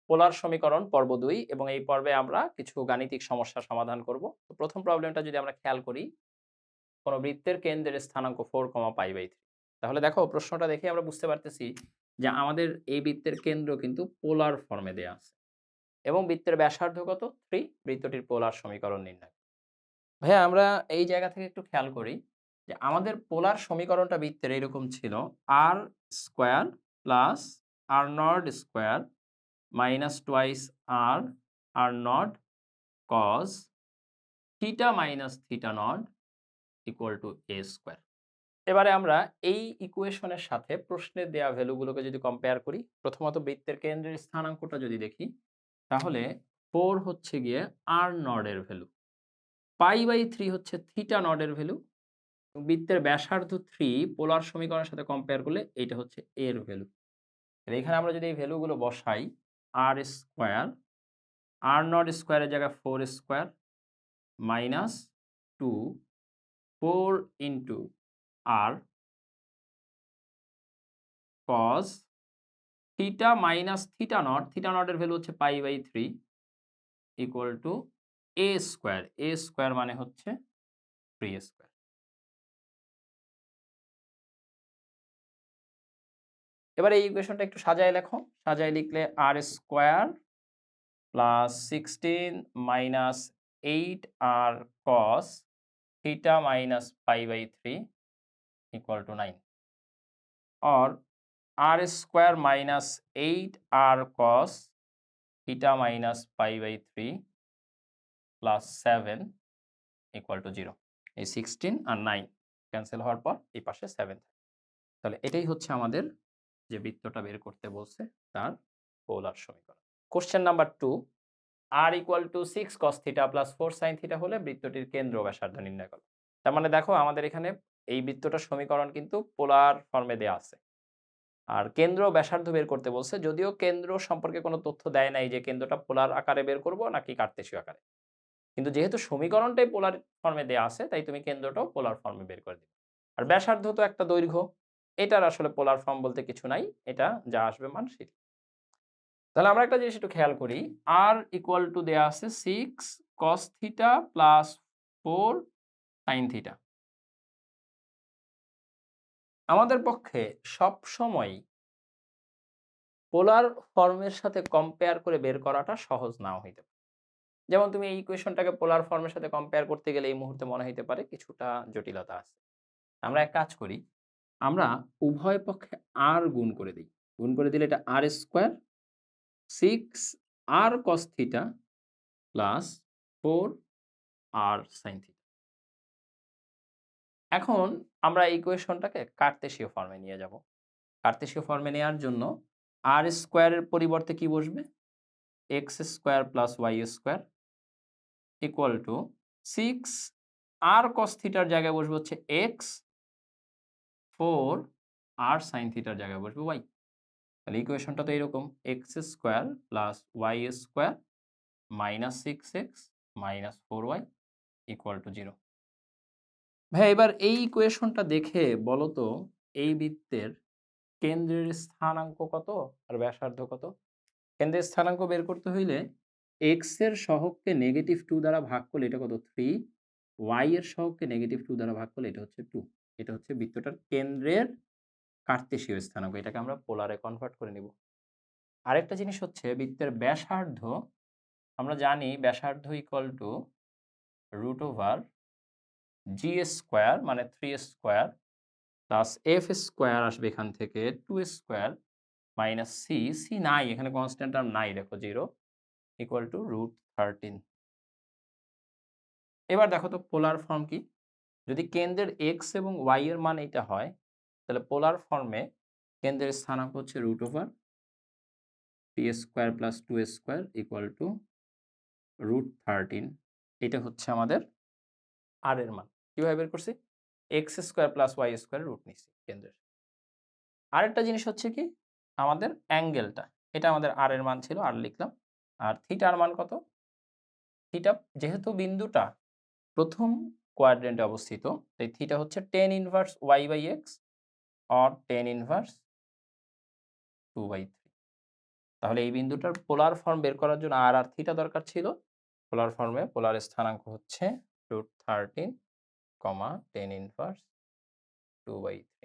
পোলার সমীকরণ পর্ব ২ এবং এই পর্বে আমরা কিছু গাণিতিক সমস্যা সমাধান করব। তো প্রথম প্রবলেমটা যদি আমরা খেয়াল করি, কোন বৃত্তের কেন্দ্রের স্থানাঙ্ক 4, π/3। তাহলে দেখো প্রশ্নটা দেখে আমরা বুঝতে পারতেছি যে আমাদের এই বৃত্তের কেন্দ্র কিন্তু পোলার ফর্মে দেয়া আছে এবং বৃত্তের ব্যাসার্ধ কত? 3। বৃত্তটির পোলার সমীকরণ নির্ণয়। ভাইয়া আমরা এই জায়গা থেকে একটু খেয়াল করি যে আমাদের পোলার সমীকরণটা বৃত্তের এরকম ছিল r square plus r not square minus twice r r not cos theta minus theta not equal to a square. এবারে আমরা এই ইকুয়েশনের সাথে প্রশ্নের দেয়া ভ্যালুগুলোকে যদি কম্পেয়ার করি, প্রথমত বৃত্তের কেন্দ্রের স্থানাঙ্কটা যদি দেখি, তাহলে 4 হচ্ছে গিয়ে r নট এর ভ্যালু, π/3 হচ্ছে থিটা নট এর ভ্যালু, বৃত্তের ব্যাসার্ধ 3 পোলার সমীকরণের সাথে কম্পেয়ার করলে এইটা হচ্ছে এর ভ্যালু। এখানে আমরা যদি এই ভ্যালুগুলো বসাই, r স্কয়ার, r নট স্কয়ারের জায়গায় 4 square minus 2 4 into r cos theta minus theta naught এর ভ্যালু হচ্ছে π/3 equal to a square. a square মানে হচ্ছে 3 স্কয়ার। এবারে এই ইকুয়েশনটা একটু সাজায় লেখো। সাজায় লিখলে r square plus 16 minus 8r cos theta minus π/3 equal to 9 और r square minus 8r cos theta minus π/3 plus 7 equal to 0। এই 16 আর 9 ক্যান্সেল হওয়ার পর এই পাশে 7। তাহলে এটাই হচ্ছে আমাদের যে বৃত্তটা বের করতে বলছে তার পোলার সমীকরণ। Question number 2, r equal to 6 cos theta plus 4 sin theta হলে বৃত্তটির কেন্দ্র ব্যাসার্ধ নির্ণয় করো। তার মানে দেখো আমাদের এখানে এই বৃত্তটার সমীকরণ কিন্তু পোলার ফর্মে দেয়া আছে। আর কেন্দ্র ব্যাসার্ধ বের করতে বলছে, যদিও কেন্দ্র সম্পর্কে কোনো তথ্য দেয় নাই যে কেন্দ্রটা পোলার আকারে বের করব নাকি কার্তেশীয় আকারে। কিন্তু যেহেতু সমীকরণটাই পোলার ফর্মে দেয়া আছে, তাই তুমি কেন্দ্রটাও পোলার ফর্মে বের করে দিবে। আর ব্যাসার্ধ তো একটা দৈর্ঘ্য, এটার আসলে পোলার ফর্ম বলতে কিছু নাই, এটা যা আসবে মান সেটি। তাহলে আমরা একটা জিনিস একটু খেয়াল করি, r ইকুয়াল টু দেয়া আছে 6 cos theta plus 4 sin theta. আমাদের পক্ষে সবসময় পোলার ফর্মের সাথে কম্পেয়ার করে বের করাটা সহজ নাও হইতে পারে। যেমন তুমি এই ইকুয়েশনটাকে পোলার ফর্মের সাথে কম্পেয়ার করতে গেলে এই মুহূর্তে মনে হইতে পারে কিছুটা জটিলতা আছে। আমরা এক কাজ করি, আমরা উভয় পক্ষে r গুণ করে দিই। গুণ করে দিলে এটা r square 6r cos theta plus 4r sin theta. এখন আমরা এই ইকুয়েশনটাকে কার্তেশীয় ফর্মে নিয়ে যাব। কার্তেশীয় ফর্মে নেওয়ার জন্য r স্কয়ারের পরিবর্তে কি বসবে? x square plus y square equal to 6r cos থিটার জায়গায় বসবে হচ্ছে x, 4r sin থিটার জায়গায় বসবে y। তাহলে ইকুয়েশনটা তো এরকম, x square plus y square minus 6x minus 4y equal to 0। ভাই এবার এই ইকুয়েশনটা দেখে বলো তো এই বৃত্তের কেন্দ্রের স্থানাঙ্ক কত আর ব্যাসার্ধ কত? কেন্দ্রের স্থানাঙ্ক বের করতে হইলে x এর সহগকে -2 দ্বারা ভাগ করলে এটা কত? 3, y এর সহগকে -2 দ্বারা ভাগ করলে এটা হচ্ছে 2। এটা হচ্ছে বৃত্তটার কেন্দ্রের কার্তেশীয় স্থানাঙ্ক। এটাকে আমরা পোলারে কনভার্ট করে নিব। আরেকটা জিনিস হচ্ছে বৃত্তের ব্যাসার্ধ, আমরা জানি ব্যাসার্ধ ইকুয়াল টু √g স্কয়ার মানে 3 স্কয়ার প্লাস f স্কয়ার আসবে এখান থেকে 2 স্কয়ার মাইনাস c নাই, এখানে কনস্ট্যান্ট টার্ম নাই, দেখো 0 ইকুয়াল টু √13। এবার দেখো তো পোলার ফর্ম কি? যদি কেন্দ্রের x এবং y এর মান এটা হয়, তাহলে পোলার ফর্মে কেন্দ্রের স্থানাঙ্ক হচ্ছে √3 square plus 2 square equal to √13। এটা হচ্ছে আমাদের r এর মান। কিভাবে বের করছি? x square plus y square root নিচ্ছি কেন্দ্রের। আরেকটা জিনিস হচ্ছে কি, আমাদের অ্যাঙ্গেলটা, এটা আমাদের r এর মান ছিল, r লিখলাম। আর থিটার মান কত? থিটা যেহেতু বিন্দুটা প্রথম কোয়াড্রেন্টে অবস্থিত, তাই থিটা হচ্ছে tan inverse y/x or tan inverse 2/3। তাহলে এই বিন্দুটার পোলার ফর্ম বের করার জন্য আর থিটা দরকার ছিল। পোলার ফর্মে পোলার স্থানাঙ্ক হচ্ছে √13, tan ইনভার্স 2/3।